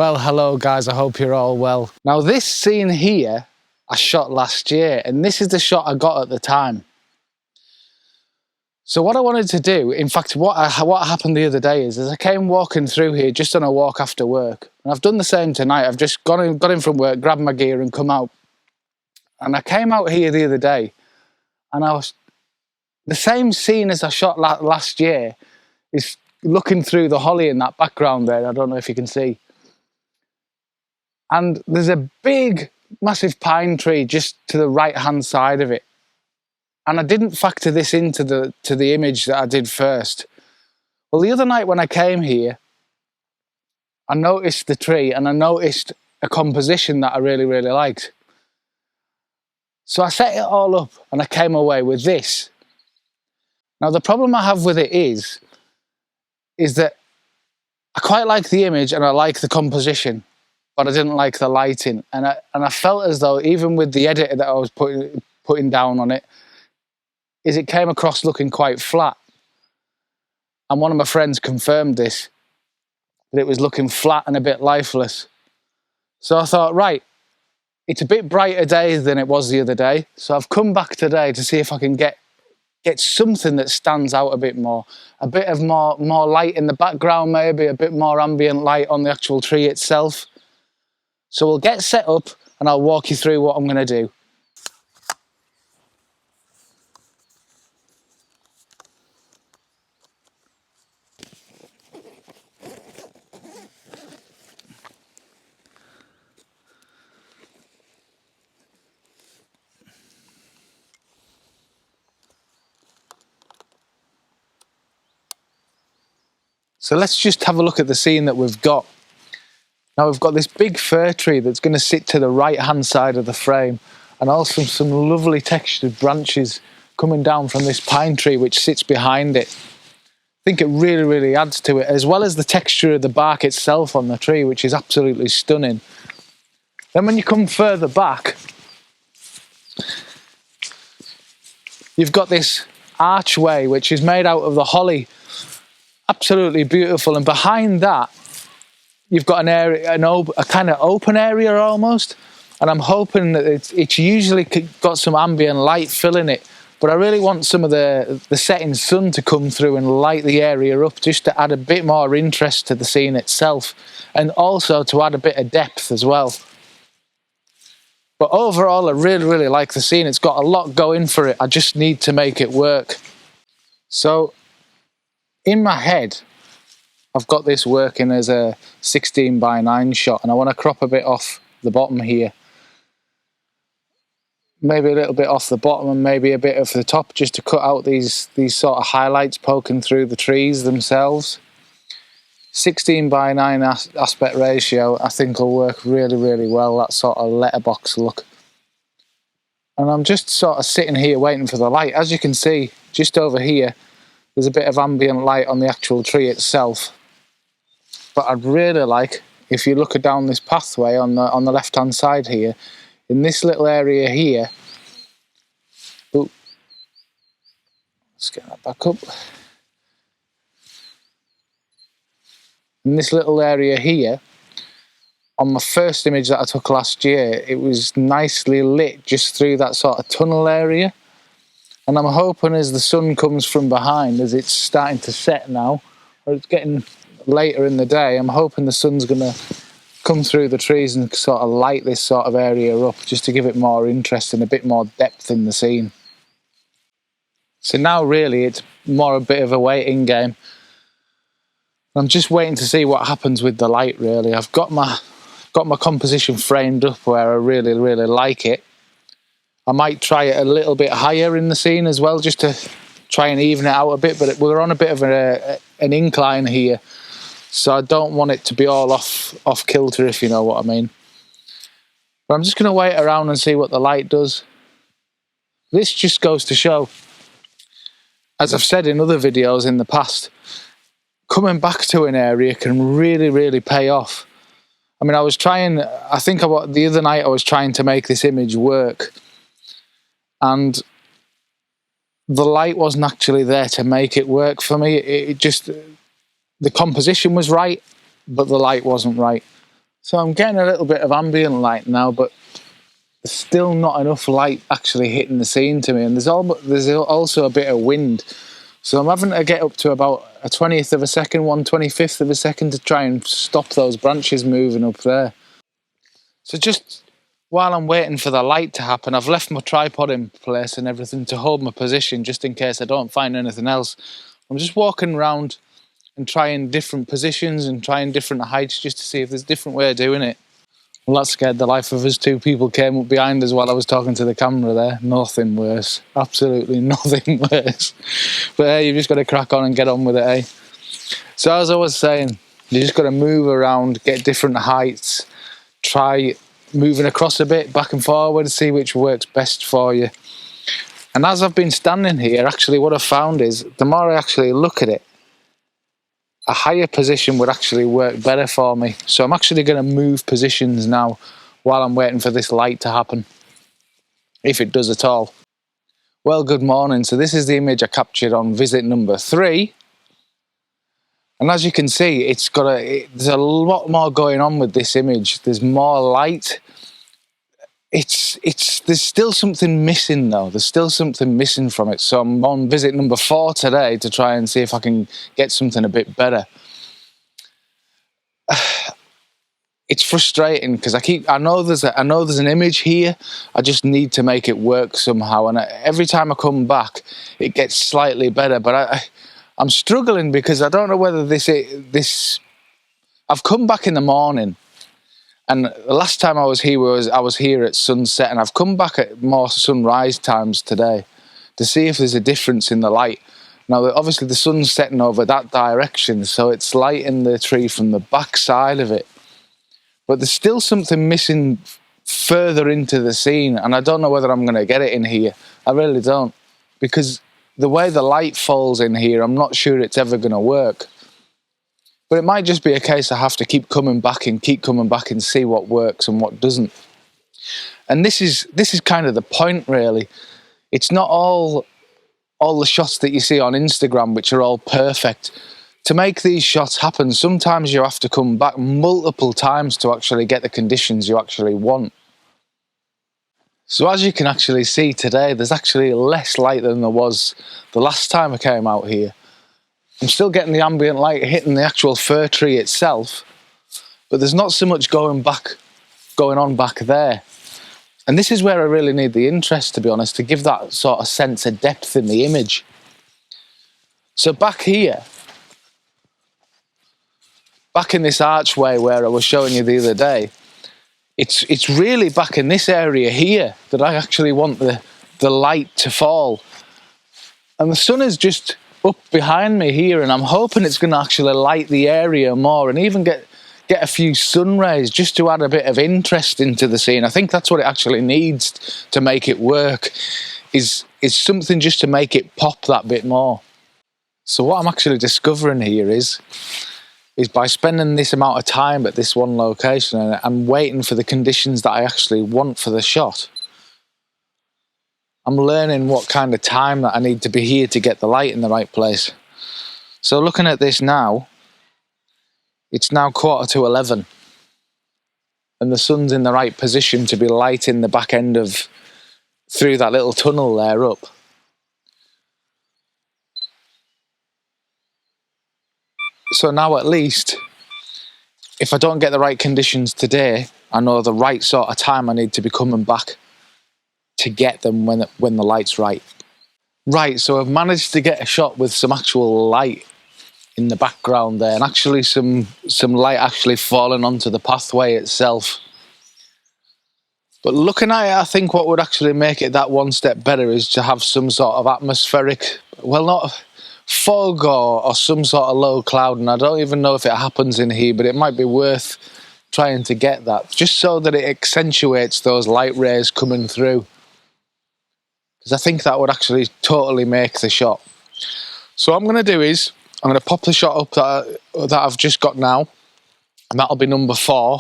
Well, hello guys, I hope you're all well. Now this scene here, I shot last year, and this is the shot I got at the time. So what I wanted to do, in fact, what happened the other day is I came walking through here just on a walk after work. And I've done the same tonight. I've just got in from work, grabbed my gear and come out. And I came out here the other day, and I was, the same scene as I shot last year is looking through the holly in that background there. I don't know if you can see. And there's a big, massive pine tree just to the right-hand side of it. And I didn't factor this into the image that I did first. Well, the other night when I came here, I noticed the tree and I noticed a composition that I really, really liked. So I set it all up and I came away with this. Now, the problem I have with it is that I quite like the image and I like the composition, but I didn't like the lighting. And I felt as though, even with the edit that I was putting down on it, it came across looking quite flat. And one of my friends confirmed this, that it was looking flat and a bit lifeless. So I thought, right, it's a bit brighter day than it was the other day. So I've come back today to see if I can get something that stands out a bit more. A bit of more light in the background, maybe a bit more ambient light on the actual tree itself. So we'll get set up and I'll walk you through what I'm going to do. So let's just have a look at the scene that we've got. Now we've got this big fir tree that's going to sit to the right-hand side of the frame, and also some lovely textured branches coming down from this pine tree which sits behind it. I think it really, really adds to it, as well as the texture of the bark itself on the tree, which is absolutely stunning. Then when you come further back, you've got this archway which is made out of the holly. Absolutely beautiful, and behind that you've got an area, a kind of open area almost, and I'm hoping that it's usually got some ambient light filling it, but I really want some of the setting sun to come through and light the area up, just to add a bit more interest to the scene itself, and also to add a bit of depth as well. But overall I really, really like the scene. It's got a lot going for it. I just need to make it work. So in my head, I've got this working as a 16:9 shot, and I want to crop a bit off the bottom here. Maybe a little bit off the bottom and maybe a bit of the top, just to cut out these sort of highlights poking through the trees themselves. 16:9 aspect ratio, I think will work really, really well, that sort of letterbox look. And I'm just sort of sitting here waiting for the light. As you can see, just over here, there's a bit of ambient light on the actual tree itself. But I'd really like, if you look down this pathway on the left-hand side here, in this little area here, ooh, let's get that back up. In this little area here, on my first image that I took last year, it was nicely lit just through that sort of tunnel area. And I'm hoping as the sun comes from behind, as it's starting to set now, or it's getting later in the day, I'm hoping the sun's going to come through the trees and sort of light this sort of area up, just to give it more interest and a bit more depth in the scene. So now really it's more a bit of a waiting game. I'm just waiting to see what happens with the light really. I've got my composition framed up where I really, really like it. I might try it a little bit higher in the scene as well, just to try and even it out a bit, but we're on a bit of an incline here, so I don't want it to be all off kilter, if you know what I mean. But I'm just going to wait around and see what the light does. This just goes to show, as I've said in other videos in the past, coming back to an area can really, really pay off. I mean, I think the other night I was trying to make this image work, and the light wasn't actually there to make it work for me. The composition was right, but the light wasn't right. So I'm getting a little bit of ambient light now, but there's still not enough light actually hitting the scene to me, and there's also a bit of wind. So I'm having to get up to about a 20th of a second, 1/25th of a second to try and stop those branches moving up there. So just while I'm waiting for the light to happen, I've left my tripod in place and everything to hold my position just in case I don't find anything else. I'm just walking around and trying different positions and trying different heights just to see if there's a different way of doing it. Well, that scared the life of us. 2 people came up behind us while I was talking to the camera there. Nothing worse. Absolutely nothing worse. But hey, you've just got to crack on and get on with it, eh? So as I was saying, you just got to move around, get different heights, try moving across a bit, back and forward, see which works best for you. And as I've been standing here, actually what I've found is the more I actually look at it, a higher position would actually work better for me. So I'm actually going to move positions now while I'm waiting for this light to happen, if it does at all. Well, good morning. So this is the image I captured on visit number 3. And as you can see, there's a lot more going on with this image. There's more light. There's still something missing though. There's still something missing from it. So I'm on visit number 4 today to try and see if I can get something a bit better. It's frustrating because I know there's an image here. I just need to make it work somehow. And every time I come back, it gets slightly better. But I'm struggling because I don't know whether I've come back in the morning. And the last time I was here at sunset, and I've come back at more sunrise times today to see if there's a difference in the light. Now, obviously the sun's setting over that direction, so it's lighting the tree from the back side of it. But there's still something missing further into the scene, and I don't know whether I'm going to get it in here. I really don't. Because the way the light falls in here, I'm not sure it's ever going to work. But it might just be a case I have to keep coming back and see what works and what doesn't. And this is kind of the point, really. It's not all the shots that you see on Instagram which are all perfect. To make these shots happen, sometimes you have to come back multiple times to actually get the conditions you actually want. So as you can actually see today, there's actually less light than there was the last time I came out here. I'm still getting the ambient light hitting the actual fir tree itself, but there's not so much going on back there. And this is where I really need the interest, to be honest, to give that sort of sense of depth in the image. So back here, back in this archway where I was showing you the other day, it's really back in this area here that I actually want the light to fall. And the sun is just up behind me here, and I'm hoping it's going to actually light the area more and even get a few sun rays just to add a bit of interest into the scene. I think that's what it actually needs to make it work, is something just to make it pop that bit more. So what I'm actually discovering here is by spending this amount of time at this one location and I'm waiting for the conditions that I actually want for the shot, I'm learning what kind of time that I need to be here to get the light in the right place. So looking at this now, it's now 11:15 and the sun's in the right position to be lighting the back end through that little tunnel there up. So now at least, if I don't get the right conditions today, I know the right sort of time I need to be coming back to get them when the light's right. Right, so I've managed to get a shot with some actual light in the background there, and actually some light actually falling onto the pathway itself. But looking at it, I think what would actually make it that one step better is to have some sort of atmospheric, well, not fog or some sort of low cloud, and I don't even know if it happens in here, but it might be worth trying to get that, just so that it accentuates those light rays coming through. Because I think that would actually totally make the shot. So what I'm going to do is, I'm going to pop the shot up that I've just got now, and that'll be number 4,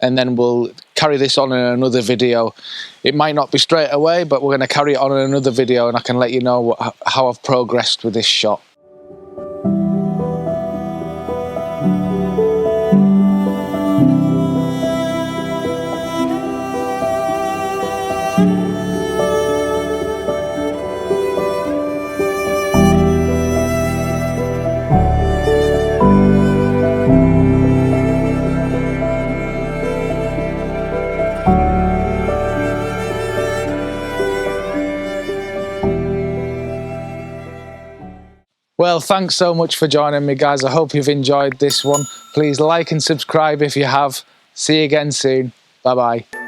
and then we'll carry this on in another video. It might not be straight away, but we're going to carry it on in another video, and I can let you know how I've progressed with this shot. Well, thanks so much for joining me, guys. I hope you've enjoyed this one. Please like and subscribe if you have. See you again soon. Bye-bye.